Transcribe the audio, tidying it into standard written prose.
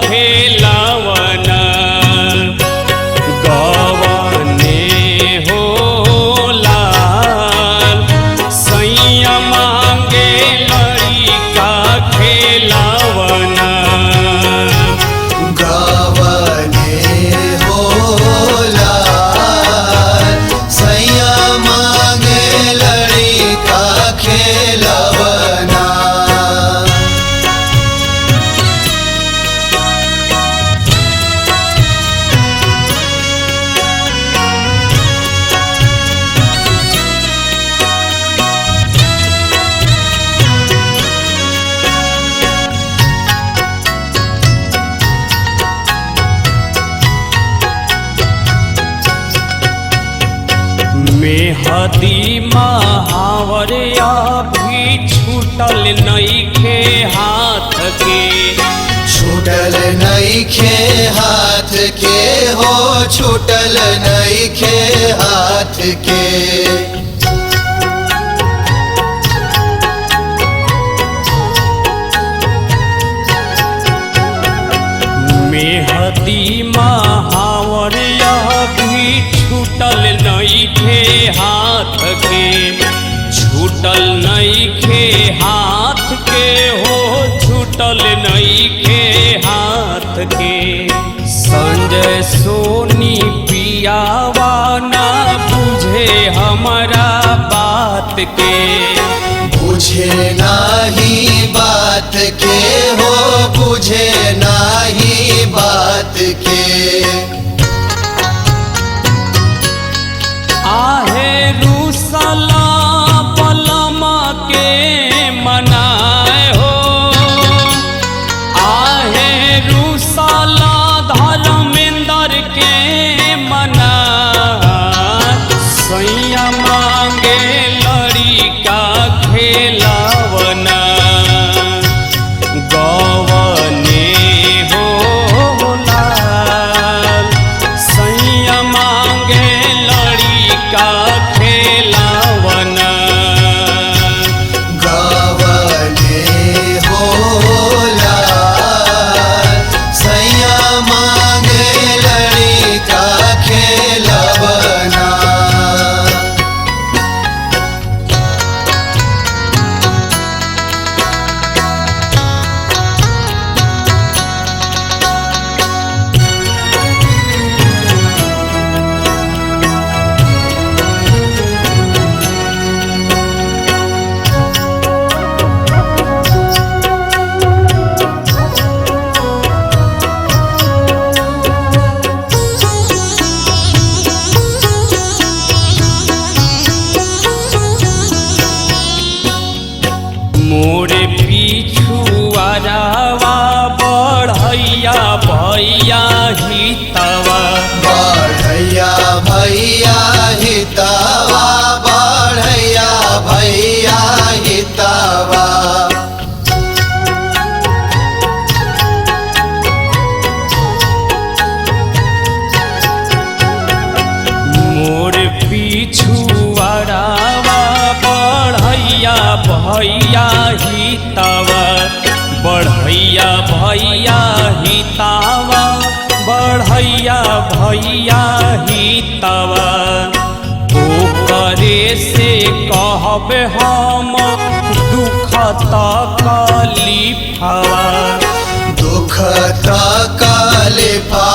खेलवना गवने हो लाल सैया मांगे लड़का खेलवना गवने हो लाल सैया मांगे लड़का खेलवना। मेहदी महावर अभी छूटल नइखे हाथ के छूटल नइखे हाथ के हो छूटल नइखे हाथ के। मेहदी महावर अभी छूटल नइखे हाथ के छूटल नइखे हाथ के हो छूटल नइखे हाथ के। संजय सोनी पियावा ना बुझे हमारा बात के बुझे नाही बात के हो बुझे नाही बात के। आहे रूसला पलमा के मनाए हो आहे रूसला धर्मेंद्र के मना सैया मांगे लड़का खेलवना गवने हो लाल सैया मांगे लड़का खेलवना गवने हो लाल सैया मांगे लड़का खेलवना। मोरे पिछुआरावा बढ़ैया भैया हितवा बढ़ैया भैया हितवा बढ़ैया भैया हितवा। मोर पिछुआरावा बढ़ैया भैया हितवा बढ़ैया भैया हितवा बढ़ैया भैया हितवा। ओकरे से कहब हम दुख तकलीफवा दुख तकलीफवा